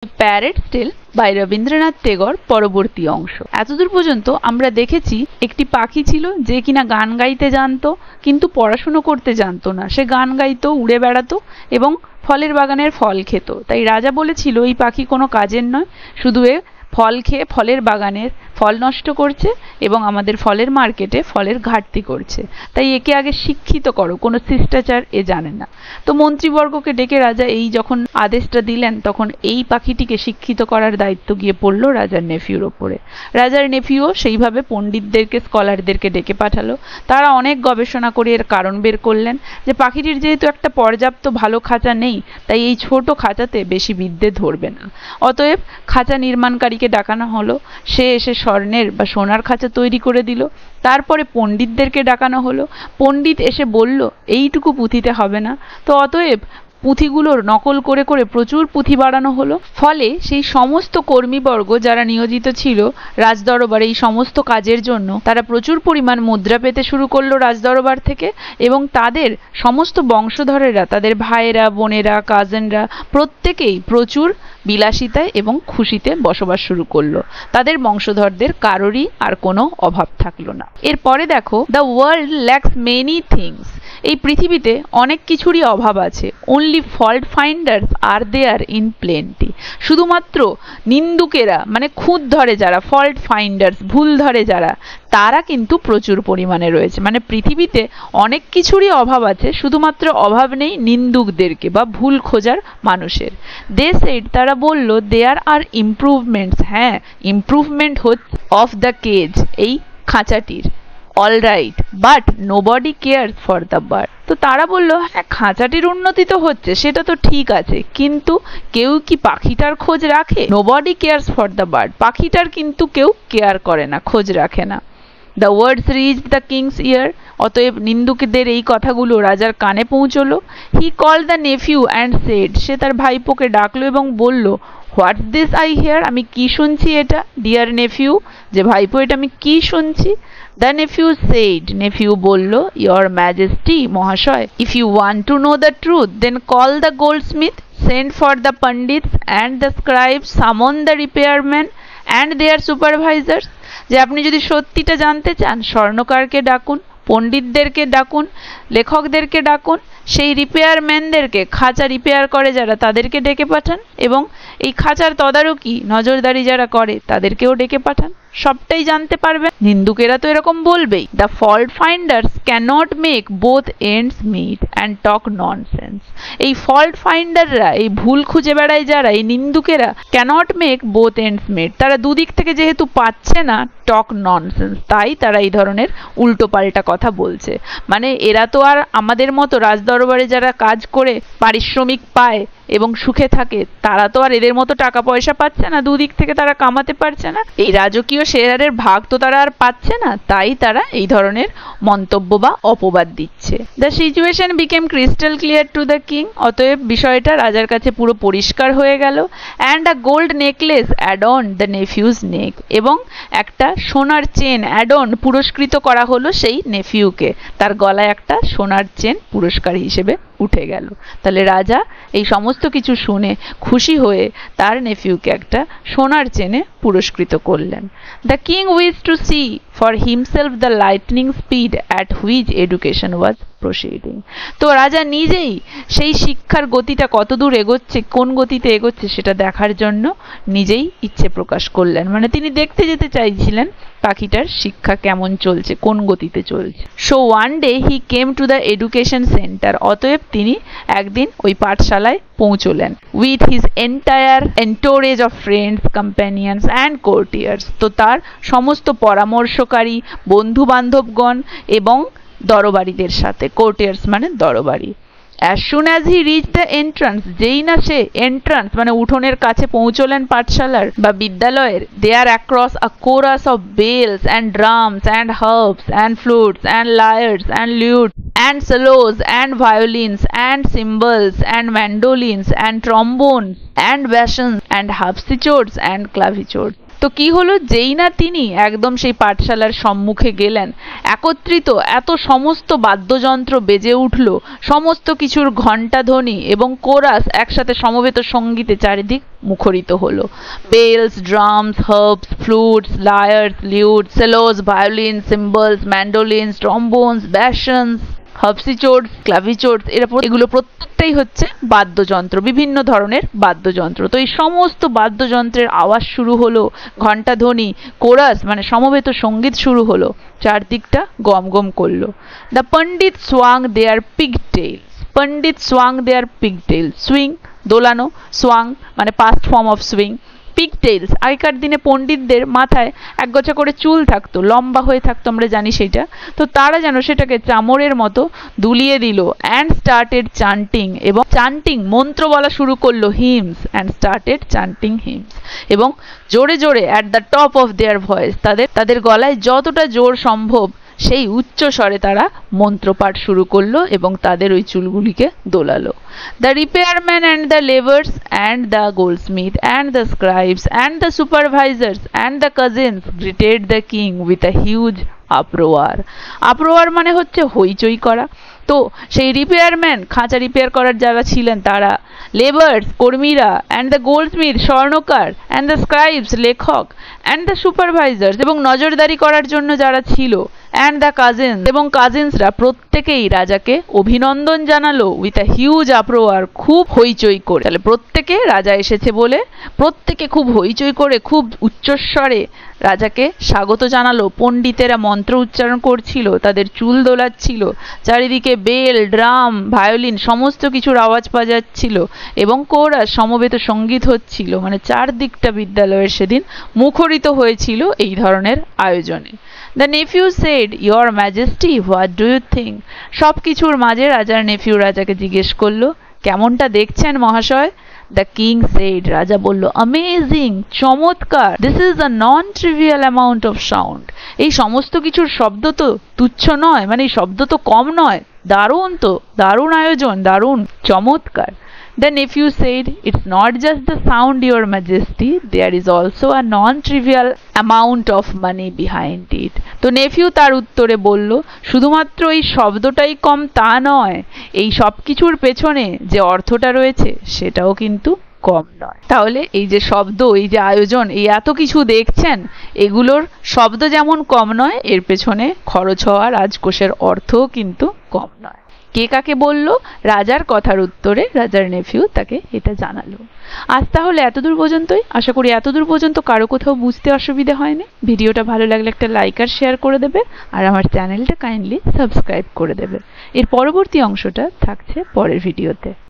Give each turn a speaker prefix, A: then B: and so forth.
A: প্যারেটস টেল by Rabindranath Tagore পরবর্তী অংশ। এতদূর পর্যন্ত আমরা দেখেছি একটি পাখি ছিল যে কিনা গান গাইতে জানতো, কিন্তু পড়াশুনো করতে জানতো না। সে গান গাইতো, উড়ে বেড়াতো এবং ফলের বাগানের ফল খেত। তাই রাজা বলেছিল এই পাখি কোনো কাজের নয়, শুধু এ ফল খেয়ে ফলের বাগানের ফল নষ্ট করছে এবং আমাদের ফলের মার্কেটে ফলের ঘাটতি করছে। তাই একে আগে শিক্ষিত করো, কোনো শিষ্টাচার এ জানে না। তো মন্ত্রীবর্গকে ডেকে রাজা এই যখন আদেশটা দিলেন, তখন এই পাখিটিকে শিক্ষিত করার দায়িত্ব গিয়ে পড়লো রাজার নেফিউর ওপরে। রাজার নেফিউও সেইভাবে পণ্ডিতদেরকে, স্কলারদেরকে ডেকে পাঠালো। তারা অনেক গবেষণা করে এর কারণ বের করলেন যে পাখিটির যেহেতু একটা পর্যাপ্ত ভালো খাঁচা নেই, তাই এই ছোট খাঁচাতে বেশি বিদ্যে ধরবে না। অতএব খাঁচা নির্মাণকারীকে ডাকানো হলো। সে এসে স্বর্ণের বা সোনার খাঁচা তৈরি করে দিল। তারপরে পণ্ডিতদেরকে ডাকানো হলো। পণ্ডিত এসে বলল এইটুকু পুঁথিতে হবে না। তো অতএব পুঁথিগুলোর নকল করে করে প্রচুর পুঁথি বাড়ানো হলো। ফলে সেই সমস্ত কর্মীবর্গ যারা নিয়োজিত ছিল রাজদরবারে এই সমস্ত কাজের জন্য, তারা প্রচুর পরিমাণ মুদ্রা পেতে শুরু করলো রাজদরবার থেকে, এবং তাদের সমস্ত বংশধরেরা, তাদের ভাইয়েরা, বোনেরা, কাজিনরা প্রত্যেকেই প্রচুর বিলাসিতায় এবং খুশিতে বসবাস শুরু করলো। তাদের বংশধরদের কারোরই আর কোনো অভাব থাকলো না। এরপরে দেখো, the world lacks many things. এই পৃথিবীতে অনেক কিছুরই অভাব আছে। Only fault finders are there in plenty. শুধুমাত্র নিন্দুকেরা, মানে খুঁত ধরে যারা, ফল্ট ফাইন্ডার্স, ভুল ধরে যারা, তারা কিন্তু প্রচুর পরিমাণে রয়েছে। মানে পৃথিবীতে অনেক কিছুরই অভাব আছে, শুধুমাত্র অভাব নেই নিন্দুকদেরকে বা ভুল খোঁজার মানুষের। দে সেড, তারা বলল, দেয়ার আর ইমপ্রুভমেন্টস, হ্যাঁ ইমপ্রুভমেন্ট হচ্ছে অফ দ্য কেজ, এই খাঁচাটির। All right, but nobody cares for the bird. তো তারা বলল, হ্যাঁ খাঁচাটির উন্নতি তো হচ্ছে, সেটা তো ঠিক আছে, কিন্তু কেউ কি পাখিটার খোঁজ রাখে? Nobody cares for the bird, পাখিটার কিন্তু কেউ কেয়ার করে না, খোঁজ রাখে না। The words reached the king's ear. অতএব নিন্দুকদের এই কথাগুলো রাজার কানে পৌঁছলো। He called the nephew and said, সে তার ভাইপোকে ডাকলো এবং বলল, হোয়াটস দিস আই হিয়ার, আমি কি শুনছি এটা? ডিয়ার নেফিউ, যে ভাইপো এটা আমি কি শুনছি? দ্য নেফিউ সেড, নেফিউ বলল, ইয়োর ম্যাজেস্টি, মহাশয়, if you want to know the truth then call the goldsmith, send for the pandits and the scribes, summon the repairman and their supervisors. যে আপনি যদি সত্যিটা জানতে চান, স্বর্ণকারকে ডাকুন, পণ্ডিতদেরকে ডাকুন, লেখকদেরকে ডাকুন, সেই রিপেয়ারম্যানদেরকে, খাঁচা রিপেয়ার করে যারা, তাদেরকে ডেকে পাঠান, এবং এই খাঁচার তদারকি, নজরদারি যারা করে, তাদেরকেও ডেকে পাঠান। সবটাই জানতে পারবেন। নিন্দুকেরা তো এরকম বলবেই। The fault finders cannot make both ends meet and talk nonsense. এই ফল্ট ফাইন্ডাররা, এই ভুল খুঁজে বেড়ায় যারা, এই নিন্দুকেরা, cannot make both ends meet, তারা দুদিক থেকে যেহেতু পাচ্ছে না, টক ননসেন্স, তাই তারা এই ধরনের উল্টো পাল্টা কথা বলছে। মানে এরা তো আর আমাদের মতো রাজদরবারে যারা কাজ করে পারিশ্রমিক পায় এবং সুখে থাকে, তারা তো আর এদের মতো টাকা পয়সা পাচ্ছে না, দুদিক থেকে তারা কামাতে পারছে না, এই রাজকীয় শেয়ারের ভাগ তো তারা আর পাচ্ছে না, তাই তারা এই ধরনের মন্তব্য বা অপবাদ দিচ্ছে। The situation became crystal clear to the king. অতএব বিষয়টা রাজার কাছে পুরো পরিষ্কার হয়ে গেল। And a gold necklace adorn the nephew's neck, এবং একটা সোনার চেন অ্যাডন পুরস্কৃত করা হলো সেই নেফিউকে। তার গলায় একটা সোনার চেন পুরস্কার হিসেবে উঠে গেল। তাহলে রাজা এই সমস্ত কিছু শুনে খুশি হয়ে তার নেফিউকে একটা সোনার চেনে পুরস্কৃত করলেন। The king wish to see for himself the lightning speed at which education was proceeding. তো রাজা নিজেই সেই শিক্ষার গতিটা কতদূর এগোচ্ছে, কোন গতিতে এগোচ্ছে, সেটা দেখার জন্য নিজেই ইচ্ছে প্রকাশ করলেন। মানে তিনি দেখতে যেতে চাইছিলেন পাখিটার শিক্ষা কেমন চলছে, কোন গতিতে চলছে। So one day he came to the education centre. অতএব তিনি একদিন ওই পাঠশালায় পৌঁছলেন। With his entire entourage of friends, companions and courtiers. তো তার সমস্ত পরামর্শকারী, বন্ধু বান্ধবগণ এবং দরবারীদের সাথে। কোর্টিয়ার্স মানে দরবারী। As soon as he reached the entrance, যেই না সে এন্ট্রান্স মানে উঠোনের কাছে পৌঁছলেন পাঠশালার বা বিদ্যালয়ের, there across a chorus of bells and drums and harps and flutes and lyres and lutes and cellos and violins and cymbals and mandolins and trombones and bassoons and harpsichords and clavichords. তো কি হলো, যেই না তিনি একদম সেই পাঠশালার সম্মুখে গেলেন, একত্রিত এত সমস্ত বাদ্যযন্ত্র বেজে উঠল, সমস্ত কিছুর ঘণ্টাধ্বনি এবং কোরাস একসাথে সমবেত সঙ্গীতে চারিদিক মুখরিত হলো। Bells, drums, harps, flutes, lyres, lutes, cellos, violin, cymbals, mandolins, trombones, bassoons, harpsichords, clavichords, এগুলো প্রত্যেকটাই হচ্ছে বাদ্যযন্ত্র, বিভিন্ন ধরনের বাদ্যযন্ত্র। তো এই সমস্ত বাদ্যযন্ত্রের আওয়াজ শুরু হলো, ঘণ্টাধ্বনি, কোরাস মানে সমবেত সঙ্গীত শুরু হলো, চারদিকটা গম গম করলো। The Pandit সোয়াং there পিগটেইলস, Pandit সোয়াং there পিগটেইলস, swing দোলানো, সোয়াং মানে পাস্ট ফর্ম অফ সুইং, পিগটেইলস আগেকার দিনে পণ্ডিতদের মাথায় একগোছা করে চুল থাকতো, লম্বা হয়ে থাকতো, আমরা জানি সেটা। তো তারা যেন সেটাকে চামরের মতো দুলিয়ে দিল। অ্যান্ড স্টার্টেড চান্টিং, এবং চান্টিং মন্ত্র বলা শুরু করলো, হিমস, অ্যান্ড স্টার্টেড চান্টিং হিমস, এবং জোরে জোরে at the top of their voice, তাদের গলায় যতটা জোর সম্ভব সেই উচ্চ স্বরে তারা মন্ত্রপাঠ শুরু করলো এবং তাদের ওই চুলগুলিকে দোলালো। The repairmen and the laborers and the goldsmith and the scribes and the supervisors and the cousins greeted the king with a huge uproar. Uproar মানে হচ্ছে হইচই করা। তো সেই রিপেয়ারম্যান, খাঁচা রিপেয়ার করার যারা ছিলেন তারা, লেবার্স কর্মীরা, অ্যান্ড দ্য গোল্ডস্মিথ স্বর্ণকার, অ্যান্ড দ্য স্ক্রাইবস লেখক, অ্যান্ড দ্য সুপারভাইজার্স এবং নজরদারি করার জন্য যারা ছিল, অ্যান্ড দ্য কাজিনস এবং কাজিনসরা প্রত্যেকেই রাজাকে অভিনন্দন জানালো উইথ আ হিউজ আপ্রোয়ার, খুব হইচই করে। তাহলে প্রত্যেকে, রাজা এসেছে বলে প্রত্যেকে খুব হইচই করে খুব উচ্চস্বরে রাজাকে স্বাগত জানালো। পণ্ডিতেরা মন্ত্র উচ্চারণ করছিল, তাদের চুল দোলাচ্ছিল, চারিদিকে বেল, ড্রাম, ভায়োলিন সমস্ত কিছুর আওয়াজ পাওয়া যাচ্ছিল এবং কোরাস সমবেত সঙ্গীত হচ্ছিল। মানে চারদিকটা বিদ্যালয়ের সেদিন মুখরিত হয়েছিল এই ধরনের আয়োজনে। The nephew said, "Your Majesty, what do you think?" সব কিছুর মাঝে রাজার নেফিউ রাজাকে জিজ্ঞেস করলো, কেমনটা দেখছেন মহাশয়? The king said, রাজা বলল, "Amazing, চমৎকার, this is a non-trivial amount of sound." এই সমস্ত কিছুর শব্দ তো তুচ্ছ নয়, মানে এই শব্দ তো কম নয়, দারুণ তো, দারুণ আয়োজন, দারুণ, চমৎকার। The nephew said, "It's not just the sound, Your Majesty, there is also a non-trivial amount of money behind it." তো নেফিউ তার উত্তরে বলল, শুধুমাত্র এই শব্দটাই কম তা নয়, এই সব কিছুর পেছনে যে অর্থটা রয়েছে সেটাও কিন্তু কম নয়। তাহলে এই যে শব্দ, এই যে আয়োজন, এই এত কিছু দেখছেন, এগুলোর শব্দ যেমন কম নয়, এর পেছনে খরচ হওয়া রাজকোষের অর্থও কিন্তু কম নয়। কে কাকে বলল? রাজার কথার উত্তরে রাজার নেফিউ তাকে এটা জানালো। আজ তাহলে এতদূর পর্যন্তই। আশা করি এতদূর পর্যন্ত কারো কোথাও বুঝতে অসুবিধা হয়নি। ভিডিওটা ভালো লাগলে একটা লাইক আর শেয়ার করে দেবে, আর আমার চ্যানেলটা কাইন্ডলি সাবস্ক্রাইব করে দেবে। এর পরবর্তী অংশটা থাকছে পরের ভিডিওতে।